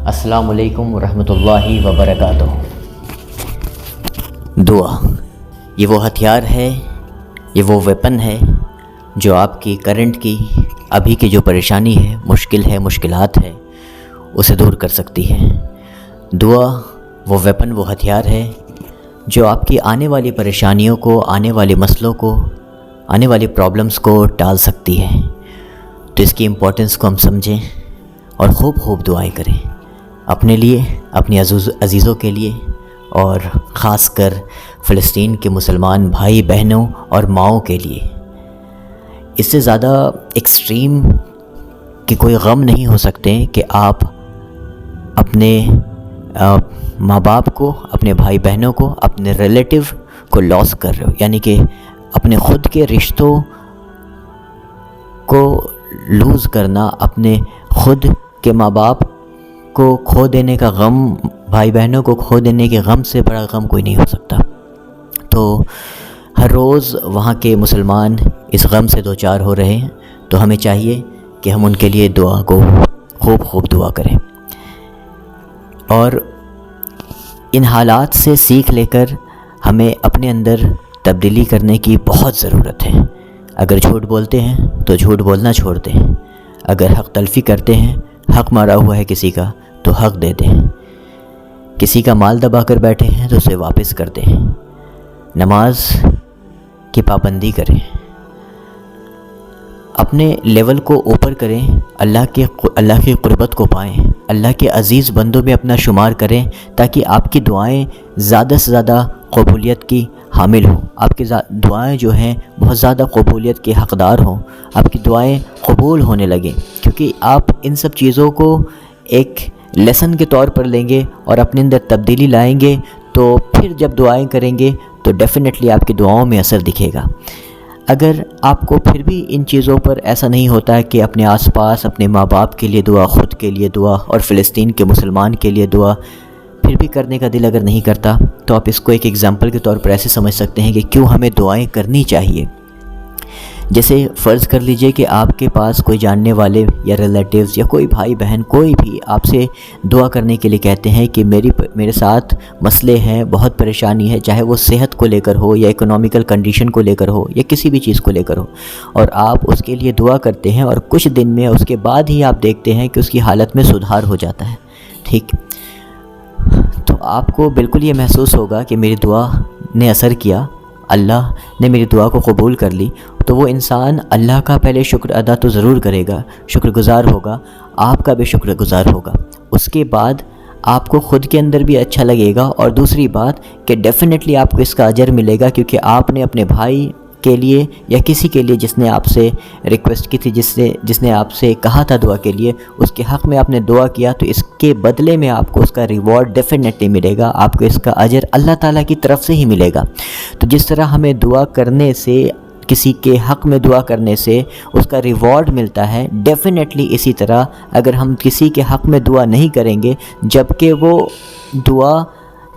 السلام علیکم ورحمۃ اللہ وبرکاتہ۔ دعا یہ وہ ہتھیار ہے، یہ وہ ویپن ہے جو آپ کی کرنٹ کی ابھی کی جو پریشانی ہے، مشکلات ہے، اسے دور کر سکتی ہے۔ دعا وہ ویپن، وہ ہتھیار ہے جو آپ کی آنے والی پریشانیوں کو، آنے والے مسئلوں کو، آنے والی پرابلمس کو ٹال سکتی ہے۔ تو اس کی امپورٹنس کو ہم سمجھیں اور خوب دعائیں کریں، اپنے لیے، اپنی عزیزوں کے لیے، اور خاص کر فلسطین کے مسلمان بھائی بہنوں اور ماؤں کے لیے۔ اس سے زیادہ ایکسٹریم کہ کوئی غم نہیں ہو سکتے کہ آپ اپنے ماں باپ کو، اپنے بھائی بہنوں کو، اپنے ریلیٹیو کو لاس کر رہے ہو، یعنی کہ اپنے خود کے رشتوں کو لوز کرنا، اپنے خود کے ماں باپ کو کھو دینے کا غم، بھائی بہنوں کو کھو دینے کے غم سے بڑا غم کوئی نہیں ہو سکتا۔ تو ہر روز وہاں کے مسلمان اس غم سے دوچار ہو رہے ہیں، تو ہمیں چاہیے کہ ہم ان کے لیے دعا کو خوب دعا کریں، اور ان حالات سے سیکھ لے کر ہمیں اپنے اندر تبدیلی کرنے کی بہت ضرورت ہے۔ اگر جھوٹ بولتے ہیں تو جھوٹ بولنا چھوڑ دیں، اگر حق تلفی کرتے ہیں، حق مارا ہوا ہے کسی کا تو حق دے دیں، کسی کا مال دبا کر بیٹھے ہیں تو اسے واپس کر دیں، نماز کی پابندی کریں، اپنے لیول کو اوپر کریں، اللہ کی قربت کو پائیں، اللہ کے عزیز بندوں میں اپنا شمار کریں، تاکہ آپ کی دعائیں زیادہ سے زیادہ قبولیت کی حامل ہوں، آپ کی دعائیں جو ہیں بہت زیادہ قبولیت کے حقدار ہوں، آپ کی دعائیں قبول ہونے لگیں، کیونکہ آپ ان سب چیزوں کو ایک لیسن کے طور پر لیں گے اور اپنے اندر تبدیلی لائیں گے، تو پھر جب دعائیں کریں گے تو ڈیفینیٹلی آپ کی دعاؤں میں اثر دکھے گا۔ اگر آپ کو پھر بھی ان چیزوں پر ایسا نہیں ہوتا ہے کہ اپنے آس پاس اپنے ماں باپ کے لیے دعا، خود کے لیے دعا اور فلسطین کے مسلمان کے لیے دعا پھر بھی کرنے کا دل اگر نہیں کرتا، تو آپ اس کو ایک ایگزامپل کے طور پر ایسے سمجھ سکتے ہیں کہ کیوں ہمیں دعائیں کرنی چاہیے۔ جیسے فرض کر لیجئے کہ آپ کے پاس کوئی جاننے والے یا ریلیٹیوز یا کوئی بھائی بہن کوئی بھی آپ سے دعا کرنے کے لیے کہتے ہیں کہ میرے ساتھ مسئلے ہیں، بہت پریشانی ہے، چاہے وہ صحت کو لے کر ہو یا اکنامیکل کنڈیشن کو لے کر ہو یا کسی بھی چیز کو لے کر ہو، اور آپ اس کے لیے دعا کرتے ہیں، اور کچھ دن میں اس کے بعد ہی آپ دیکھتے ہیں کہ اس کی حالت میں سدھار ہو جاتا ہے، ٹھیک، تو آپ کو بالکل یہ محسوس ہوگا کہ میری دعا نے اثر کیا، اللہ نے میری دعا کو قبول کر لی۔ تو وہ انسان اللہ کا پہلے شکر ادا تو ضرور کرے گا، شکر گزار ہوگا، آپ کا بھی شکر گزار ہوگا، اس کے بعد آپ کو خود کے اندر بھی اچھا لگے گا، اور دوسری بات کہ ڈیفینیٹلی آپ کو اس کا اجر ملے گا، کیونکہ آپ نے اپنے بھائی کے لیے یا کسی کے لیے جس نے آپ سے ریکویسٹ کی تھی، جس نے آپ سے کہا تھا دعا کے لیے، اس کے حق میں آپ نے دعا کیا، تو اس کے بدلے میں آپ کو اس کا ریوارڈ ڈیفینیٹلی ملے گا، آپ کو اس کا اجر اللہ تعالیٰ کی طرف سے ہی ملے گا۔ تو جس طرح ہمیں دعا کرنے سے، کسی کے حق میں دعا کرنے سے اس کا ریوارڈ ملتا ہے، ڈیفینیٹلی اسی طرح اگر ہم کسی کے حق میں دعا نہیں کریں گے جبکہ وہ دعا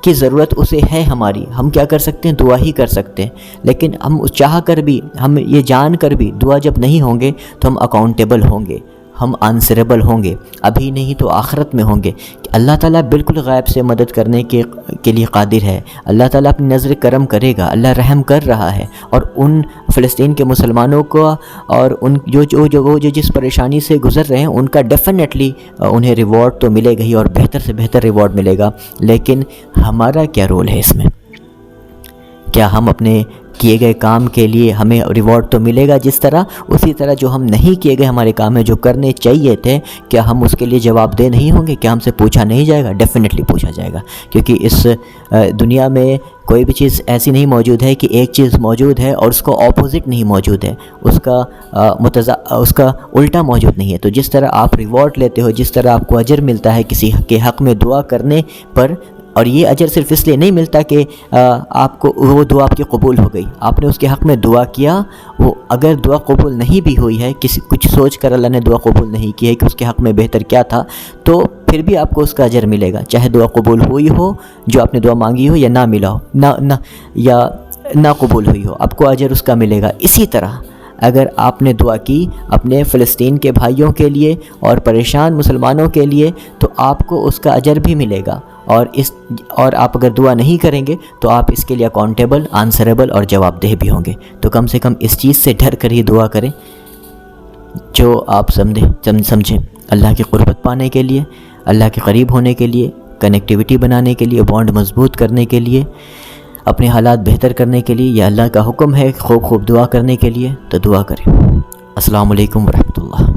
کی ضرورت اسے ہے ہماری، ہم کیا کر سکتے ہیں؟ دعا ہی کر سکتے ہیں، لیکن ہم چاہ کر بھی، ہم یہ جان کر بھی دعا جب نہیں ہوں گے تو ہم اکاؤنٹیبل ہوں گے، ہم آنسریبل ہوں گے، ابھی نہیں تو آخرت میں ہوں گے۔ اللہ تعالیٰ بالکل غیب سے مدد کرنے کے لیے قادر ہے، اللہ تعالیٰ اپنی نظر کرم کرے گا، اللہ رحم کر رہا ہے، اور ان فلسطین کے مسلمانوں کو اور ان جو جس پریشانی سے گزر رہے ہیں ان کا ڈیفینیٹلی انہیں ریوارڈ تو ملے گا ہی، اور بہتر سے بہتر ریوارڈ ملے گا، لیکن ہمارا کیا رول ہے اس میں؟ کیا ہم اپنے کیے گئے کام کے لیے ہمیں ریوارڈ تو ملے گا جس طرح، اسی طرح جو ہم نہیں کیے گئے ہمارے کام ہیں جو کرنے چاہیے تھے، کیا ہم اس کے لیے جواب دہ نہیں ہوں گے؟ کیا ہم سے پوچھا نہیں جائے گا؟ ڈیفینیٹلی پوچھا جائے گا، کیونکہ اس دنیا میں کوئی بھی چیز ایسی نہیں موجود ہے کہ ایک چیز موجود ہے اور اس کو اپوزٹ نہیں موجود ہے، اس کا الٹا موجود نہیں ہے۔ تو جس طرح آپ ریوارڈ لیتے ہو، جس طرح آپ کو اجر ملتا ہے کسی کے حق میں دعا کرنے پر، اور یہ اجر صرف اس لیے نہیں ملتا کہ آپ کو وہ دعا آپ کی قبول ہو گئی، آپ نے اس کے حق میں دعا کیا، وہ اگر دعا قبول نہیں بھی ہوئی ہے، کچھ سوچ کر اللہ نے دعا قبول نہیں کی ہے کہ اس کے حق میں بہتر کیا تھا، تو پھر بھی آپ کو اس کا اجر ملے گا، چاہے دعا قبول ہوئی ہو، جو آپ نے دعا مانگی ہو، یا نہ ملا ہو، یا نہ قبول ہوئی ہو، آپ کو اجر اس کا ملے گا۔ اسی طرح اگر آپ نے دعا کی اپنے فلسطین کے بھائیوں کے لیے اور پریشان مسلمانوں کے لیے تو آپ کو اس کا اجر بھی ملے گا، اور آپ اگر دعا نہیں کریں گے تو آپ اس کے لیے اکاؤنٹیبل، آنسریبل اور جواب دہ بھی ہوں گے۔ تو کم سے کم اس چیز سے ڈر کر ہی دعا کریں جو آپ سمجھیں اللہ کی قربت پانے کے لیے، اللہ کے قریب ہونے کے لیے، کنیکٹیوٹی بنانے کے لیے، بانڈ مضبوط کرنے کے لیے، اپنے حالات بہتر کرنے کے لیے، یہ اللہ کا حکم ہے خوب دعا کرنے کے لیے، تو دعا کریں۔ السلام علیکم ورحمۃ اللہ۔